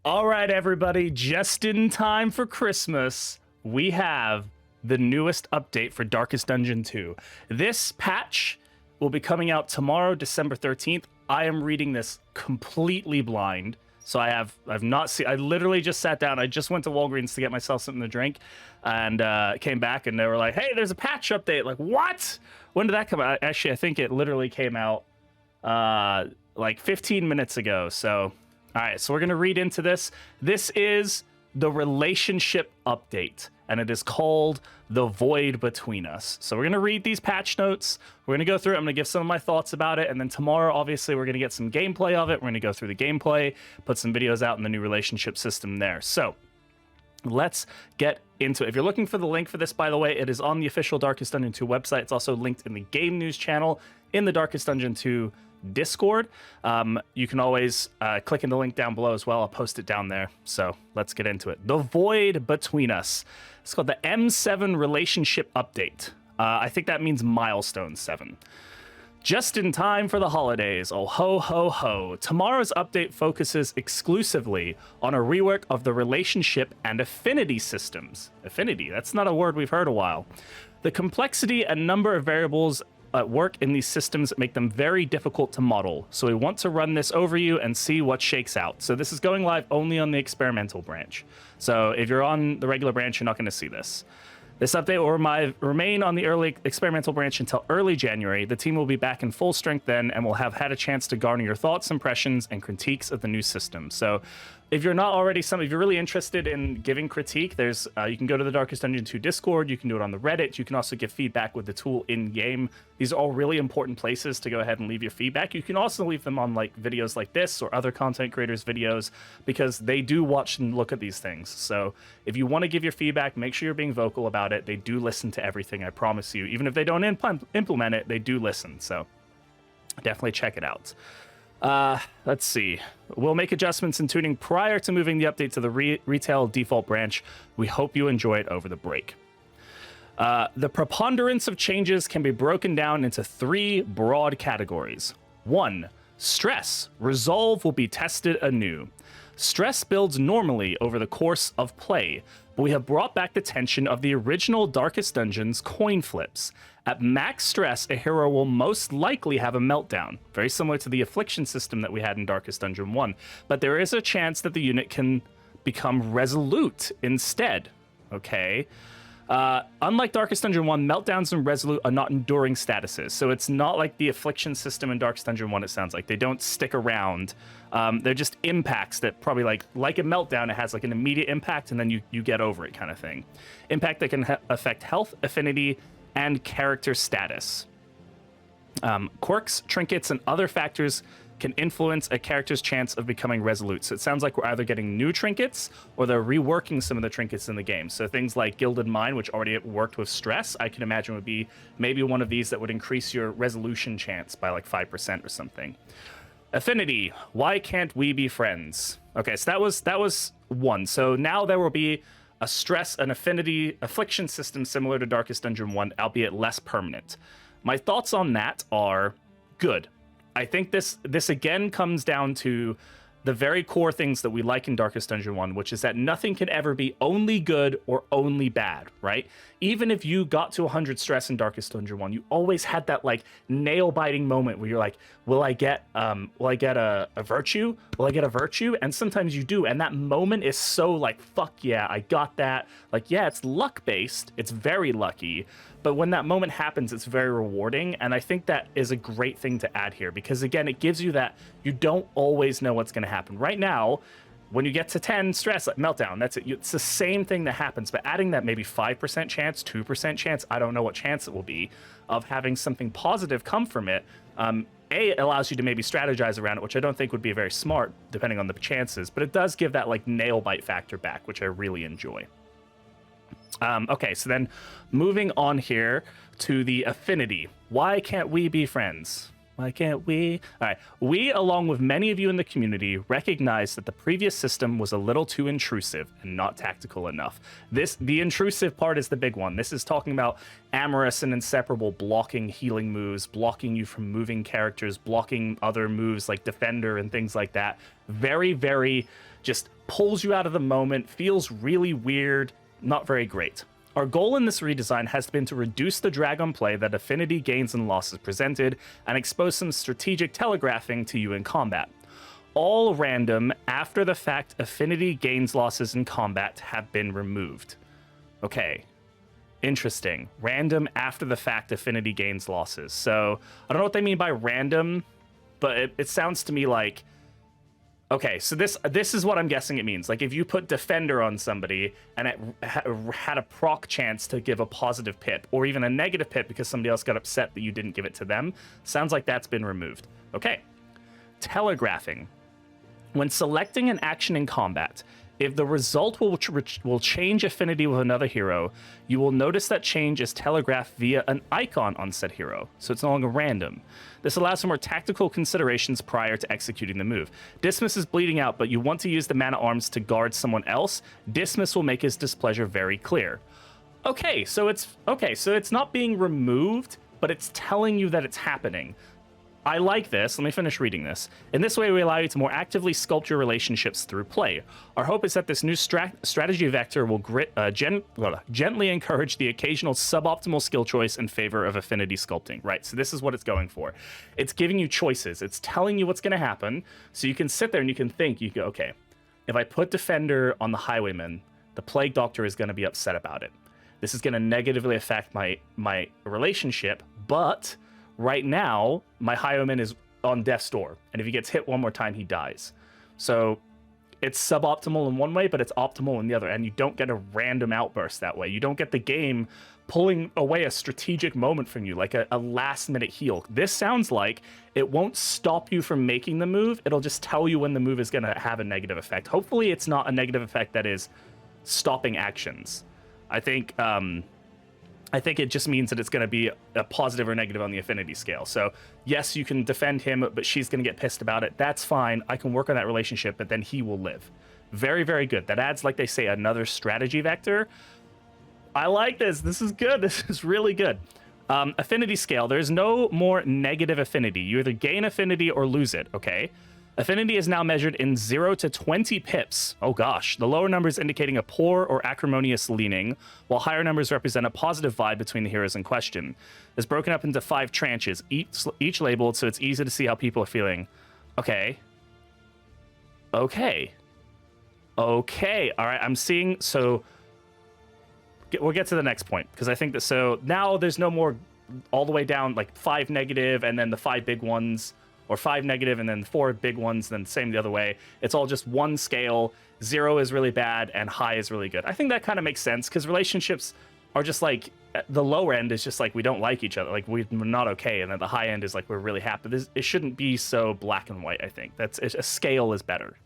All right, everybody, just in time for Christmas, we have the newest update for Darkest Dungeon 2. This patch will be coming out tomorrow, December 13th. I am reading this completely blind, so I've not seen. I literally just sat down. I just went to Walgreens to get myself something to drink, and came back, and they were like, "Hey, there's a patch update." Like, what? When did that come out? Actually, I think it literally came out like 15 minutes ago. So. All right, so we're going to read into this. This is the relationship update, and it is called The Void Between Us. So we're going to read these patch notes. We're going to go through it. I'm going to give some of my thoughts about it, and then tomorrow, obviously, we're going to get some gameplay of it. We're going to go through the gameplay, put some videos out in the new relationship system there. So let's get into it. If you're looking for the link for this, by the way, it is on the official Darkest Dungeon 2 website. It's also linked in the game news channel in the Darkest Dungeon 2 Discord. You can always click in the link down below as well. I'll post it down there. So let's get into it. The Void Between Us. It's called the M7 Relationship Update. I think that means milestone 7. Just in time for the holidays. Oh, ho, ho, ho. Tomorrow's update focuses exclusively on a rework of the relationship and affinity systems. Affinity, that's not a word we've heard a while. The complexity and number of variables at work in these systems make them very difficult to model. So we want to run this over you and see what shakes out. So this is going live only on the experimental branch. So if you're on the regular branch, you're not going to see this. This update will remain on the early experimental branch until early January. The team will be back in full strength then, and will have had a chance to garner your thoughts, impressions, and critiques of the new system. So if you're not already if you're really interested in giving critique, there's you can go to the Darkest Dungeon 2 Discord, you can do it on the Reddit, you can also give feedback with the tool in-game. These are all really important places to go ahead and leave your feedback. You can also leave them on like videos like this or other content creators' videos, because they do watch and look at these things. So if you want to give your feedback, make sure you're being vocal about it. They do listen to everything, I promise you. Even if they don't implement it, they do listen. So definitely check it out. Let's see. We'll make adjustments in tuning prior to moving the update to the retail default branch. We hope you enjoy it over the break. The preponderance of changes can be broken down into 3 broad categories. 1. Stress. Resolve will be tested anew. Stress builds normally over the course of play, but we have brought back the tension of the original Darkest Dungeon's coin flips. At max stress, a hero will most likely have a meltdown, very similar to the affliction system that we had in Darkest Dungeon 1, but there is a chance that the unit can become resolute instead, okay? Unlike Darkest Dungeon 1, meltdowns and resolute are not enduring statuses, so it's not like the affliction system in Darkest Dungeon 1, it sounds like. They don't stick around. They're just impacts that probably like a meltdown, it has like an immediate impact and then you get over it kind of thing. Impact that can affect health, affinity, and character status. Quirks, trinkets, and other factors can influence a character's chance of becoming resolute. So it sounds like we're either getting new trinkets or they're reworking some of the trinkets in the game. So things like Gilded Mind, which already worked with stress, I can imagine would be maybe one of these that would increase your resolution chance by like 5% or something. Affinity. Why can't we be friends? Okay, so that was 1. So now there will be a stress and affinity affliction system similar to Darkest Dungeon 1, albeit less permanent. My thoughts on that are good. I think this again comes down to the very core things that we like in Darkest Dungeon 1, which is that nothing can ever be only good or only bad, right? Even if you got to 100 stress in Darkest Dungeon 1, you always had that like nail-biting moment where you're like, will I get a virtue? Will I get a virtue? And sometimes you do, and that moment is so like, fuck yeah, I got that. Like, yeah, it's luck-based, it's very lucky, but when that moment happens, it's very rewarding, and I think that is a great thing to add here, because again, it gives you that you don't always know what's going to happen. Right now, when you get to 10 stress, like meltdown, that's it. It's the same thing that happens, but adding that maybe 5% chance, 2% chance, I don't know what chance it will be, of having something positive come from it, it allows you to maybe strategize around it, which I don't think would be very smart, depending on the chances, but it does give that like nail bite factor back, which I really enjoy. Okay, so then moving on here to the affinity. Why can't we be friends? Why can't we? All right. We, along with many of you in the community, recognize that the previous system was a little too intrusive and not tactical enough. The intrusive part is the big one. This is talking about Amorous and Inseparable blocking healing moves, blocking you from moving characters, blocking other moves like Defender and things like that. Very, very just pulls you out of the moment, feels really weird, not very great. Our goal in this redesign has been to reduce the drag on play that affinity gains and losses presented, and expose some strategic telegraphing to you in combat. All random, after the fact affinity gains losses in combat have been removed. Okay, interesting. Random after the fact affinity gains losses. So, I don't know what they mean by random, but it sounds to me like, okay, so this is what I'm guessing it means. Like, if you put Defender on somebody and it had a proc chance to give a positive pip, or even a negative pip because somebody else got upset that you didn't give it to them, sounds like that's been removed. Okay. Telegraphing. When selecting an action in combat, if the result will change affinity with another hero, you will notice that change is telegraphed via an icon on said hero, so it's no longer random. This allows for more tactical considerations prior to executing the move. Dismas is bleeding out, but you want to use the man-at-arms to guard someone else. Dismas will make his displeasure very clear. Okay, so it's not being removed, but it's telling you that it's happening. I like this. Let me finish reading this. In this way, we allow you to more actively sculpt your relationships through play. Our hope is that this new strategy vector will gently encourage the occasional suboptimal skill choice in favor of affinity sculpting. Right, so this is what it's going for. It's giving you choices. It's telling you what's going to happen, so you can sit there and you can think, you go, okay, if I put Defender on the Highwayman, the Plague Doctor is going to be upset about it. This is going to negatively affect my relationship, but right now, my Highwayman is on death's door, and if he gets hit one more time, he dies. So it's suboptimal in one way, but it's optimal in the other, and you don't get a random outburst that way. You don't get the game pulling away a strategic moment from you, like a last-minute heal. This sounds like it won't stop you from making the move. It'll just tell you when the move is going to have a negative effect. Hopefully, it's not a negative effect that is stopping actions. I think it just means that it's going to be a positive or negative on the affinity scale. So, yes, you can defend him, but she's going to get pissed about it. That's fine. I can work on that relationship, but then he will live. Very, very good. That adds, like they say, another strategy vector. I like this. This is good. This is really good. Affinity scale. There's no more negative affinity. You either gain affinity or lose it, okay? Affinity is now measured in 0 to 20 pips. Oh gosh. The lower numbers indicating a poor or acrimonious leaning, while higher numbers represent a positive vibe between the heroes in question. It's broken up into 5 tranches, each labeled so it's easy to see how people are feeling. Okay. All right, I'm seeing, so we'll get to the next point, because I think that, so now there's no more all the way down, like 5 negative, and then the 5 big ones, or 5 negative and then 4 big ones, then same the other way. It's all just one scale. 0 is really bad and high is really good. I think that kind of makes sense, because relationships are just like, the lower end is just like we don't like each other, like we're not okay, and then the high end is like we're really happy. It shouldn't be so black and white. I think that's a scale is better.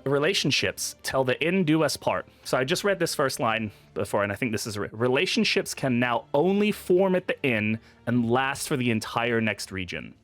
Relationships tell the inn do us part. So I just read this first line before, and I think this is relationships can now only form at the inn and last for the entire next region.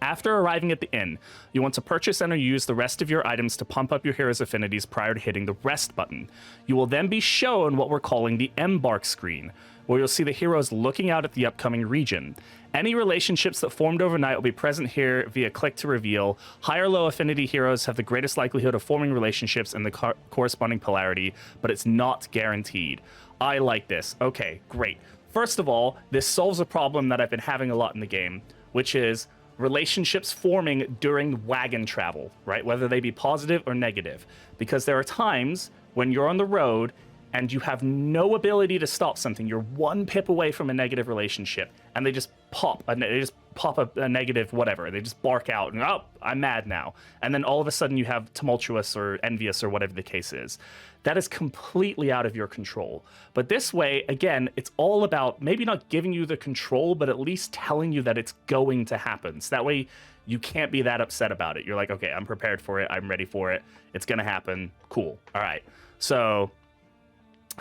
After arriving at the inn, you want to purchase and or use the rest of your items to pump up your hero's affinities prior to hitting the rest button. You will then be shown what we're calling the embark screen, where you'll see the heroes looking out at the upcoming region. Any relationships that formed overnight will be present here via click to reveal. High or low affinity heroes have the greatest likelihood of forming relationships and the corresponding polarity, but it's not guaranteed. I like this. Okay, great. First of all, this solves a problem that I've been having a lot in the game, which is relationships forming during wagon travel, right? Whether they be positive or negative. Because there are times when you're on the road and you have no ability to stop something. You're 1 pip away from a negative relationship, and they just pop a negative whatever. They just bark out, and oh, I'm mad now. And then all of a sudden you have tumultuous or envious or whatever the case is. That is completely out of your control. But this way, again, it's all about maybe not giving you the control, but at least telling you that it's going to happen. So that way you can't be that upset about it. You're like, okay, I'm prepared for it. I'm ready for it. It's going to happen. Cool. All right. So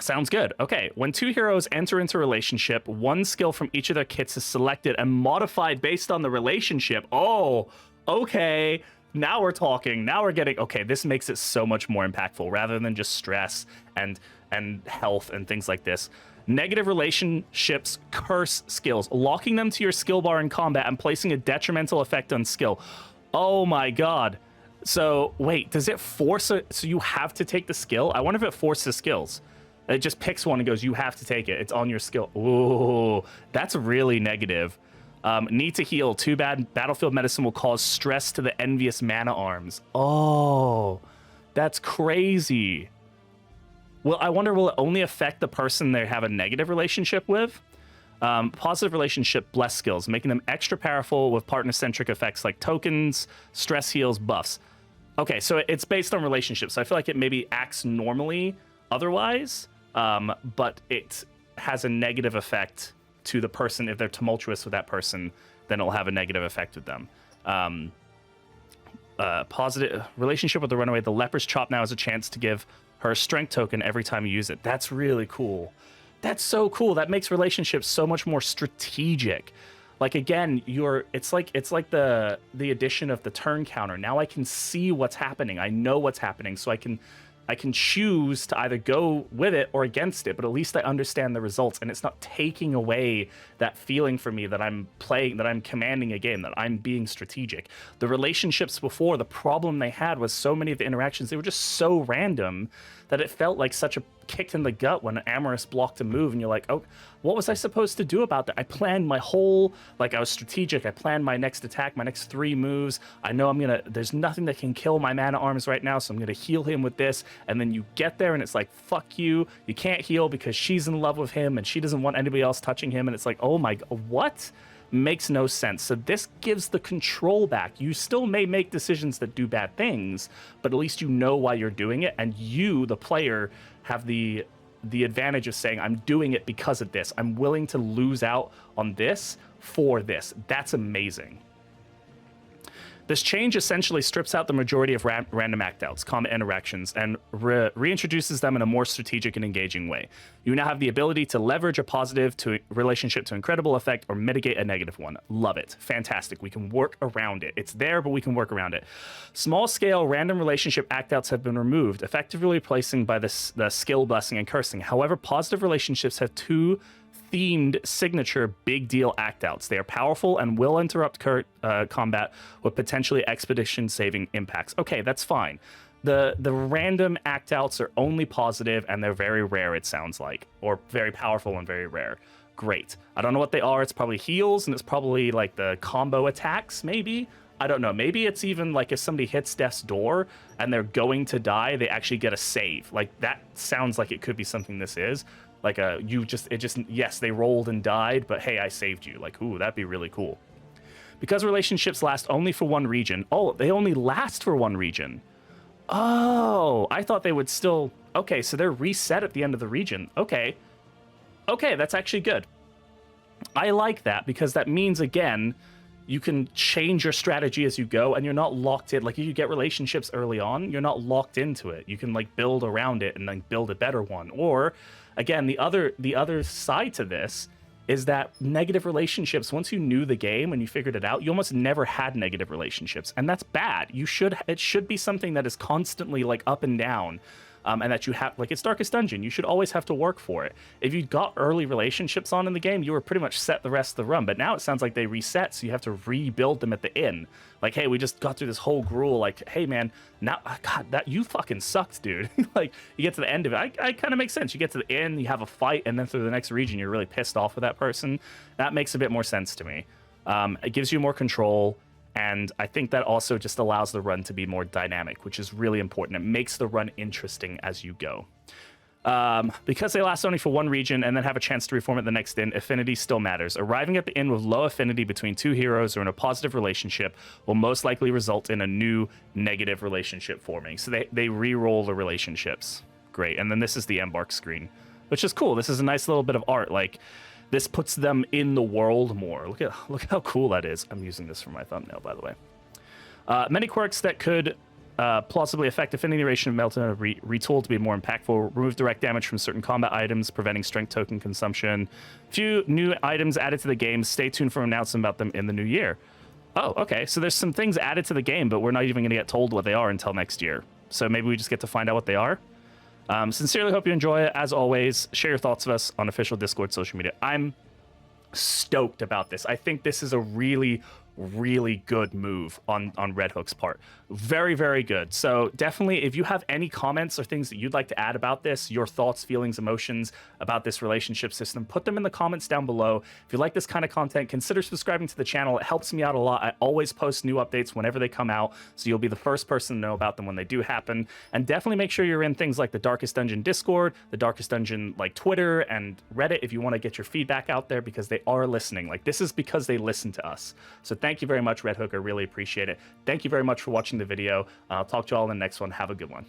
Sounds good. Okay, when two heroes enter into a relationship, one skill from each of their kits is selected and modified based on the relationship. Oh, okay. Now we're talking. Now we're getting okay. This makes it so much more impactful rather than just stress and health and things like this. Negative relationships curse skills, locking them to your skill bar in combat and placing a detrimental effect on skill. Oh my god. So wait, does it force it? So you have to take the skill? I wonder if it forces skills. It just picks one and goes, you have to take it. It's on your skill. Ooh, that's really negative. Need to heal. Too bad. Battlefield medicine will cause stress to the envious mana arms. Oh, that's crazy. Well, I wonder, will it only affect the person they have a negative relationship with? Positive relationship bless skills, making them extra powerful with partner-centric effects like tokens, stress heals, buffs. Okay, so it's based on relationships. So I feel like it maybe acts normally otherwise. But it has a negative effect to the person. If they're tumultuous with that person, then it'll have a negative effect with them. Positive relationship with the runaway. The leper's chop now has a chance to give her a strength token every time you use it. That's really cool. That's so cool. That makes relationships so much more strategic. Like again, it's like the addition of the turn counter. Now I can see what's happening. I know what's happening, so I can choose to either go with it or against it, but at least I understand the results, and it's not taking away that feeling for me that I'm playing, that I'm commanding a game, that I'm being strategic. The relationships before, the problem they had was so many of the interactions, they were just so random that it felt like such a kick in the gut when Amorous blocked a move, and you're like, oh, what was I supposed to do about that? I planned my whole, like I was strategic, I planned my next attack, my next 3 moves. I know there's nothing that can kill my mana arms right now, so I'm gonna heal him with this, and then you get there and it's like, fuck you, you can't heal because she's in love with him and she doesn't want anybody else touching him, and it's like, oh my, what? Makes no sense. So this gives the control back. You still may make decisions that do bad things, but at least you know why you're doing it, and you, the player, have the advantage of saying, I'm doing it because of this. I'm willing to lose out on this for this. That's amazing. This change essentially strips out the majority of random act-outs, combat interactions, and reintroduces them in a more strategic and engaging way. You now have the ability to leverage a positive relationship to incredible effect or mitigate a negative one. Love it. Fantastic. We can work around it. It's there, but we can work around it. Small-scale random relationship act-outs have been removed, effectively replacing by the skill blessing and cursing. However, positive relationships have 2 themed signature big deal act-outs. They are powerful and will interrupt combat with potentially expedition-saving impacts. Okay, that's fine. The random act-outs are only positive, and they're very rare, it sounds like, or very powerful and very rare. Great. I don't know what they are. It's probably heals, and it's probably like the combo attacks, maybe? I don't know. Maybe it's even like if somebody hits death's door and they're going to die, they actually get a save. Like, that sounds like it could be something this is. Like yes, they rolled and died, but hey, I saved you. Like, ooh, that'd be really cool. Because relationships last only for one region. Oh, they only last for one region. Oh, I thought they would still. Okay, so they're reset at the end of the region. Okay, that's actually good. I like that because that means, again, you can change your strategy as you go, and you're not locked in. Like, if you get relationships early on, you're not locked into it. You can like build around it and then build a better one. Or again, the other side to this is that negative relationships, once you knew the game and you figured it out, you almost never had negative relationships, and that's bad. It should be something that is constantly like up and down. And that you have, like, it's Darkest Dungeon, you should always have to work for it. If you got early relationships on in the game, you were pretty much set the rest of the run, but now it sounds like they reset, so you have to rebuild them at the end. Like, hey, we just got through this whole gruel, like, hey man, now, God, that, you fucking sucked, dude. Like, you get to the end of it, I kind of makes sense. You get to the end, you have a fight, and then through the next region, you're really pissed off with that person. That makes a bit more sense to me. It gives you more control. And I think that also just allows the run to be more dynamic, which is really important. It makes the run interesting as you go. Because they last only for one region and then have a chance to reform at the next inn, affinity still matters. Arriving at the inn with low affinity between 2 heroes or in a positive relationship will most likely result in a new negative relationship forming. So they re-roll the relationships. Great. And then this is the embark screen, which is cool. This is a nice little bit of art. Like, this puts them in the world more. Look how cool that is. I'm using this for my thumbnail, by the way. Many quirks that could plausibly effect affinity duration of melta retooled to be more impactful. Remove direct damage from certain combat items, preventing strength token consumption. Few new items added to the game. Stay tuned for announcements about them in the new year. Oh, okay. So there's some things added to the game, but we're not even going to get told what they are until next year. So maybe we just get to find out what they are. Sincerely hope you enjoy it. As always, share your thoughts with us on official Discord social media. I'm stoked about this. I think this is a really good move on Red Hook's part. Very, very good. So definitely, if you have any comments or things that you'd like to add about this, your thoughts, feelings, emotions about this relationship system, put them in the comments down below. If you like this kind of content, consider subscribing to the channel. It helps me out a lot. I always post new updates whenever they come out, so you'll be the first person to know about them when they do happen. And definitely make sure you're in things like the Darkest Dungeon Discord, the Darkest Dungeon like Twitter and Reddit if you want to get your feedback out there, because they are listening. Like, this is because they listen to us. So thank you very much, Red Hook. I really appreciate it. Thank you very much for watching the video. I'll talk to you all in the next one. Have a good one.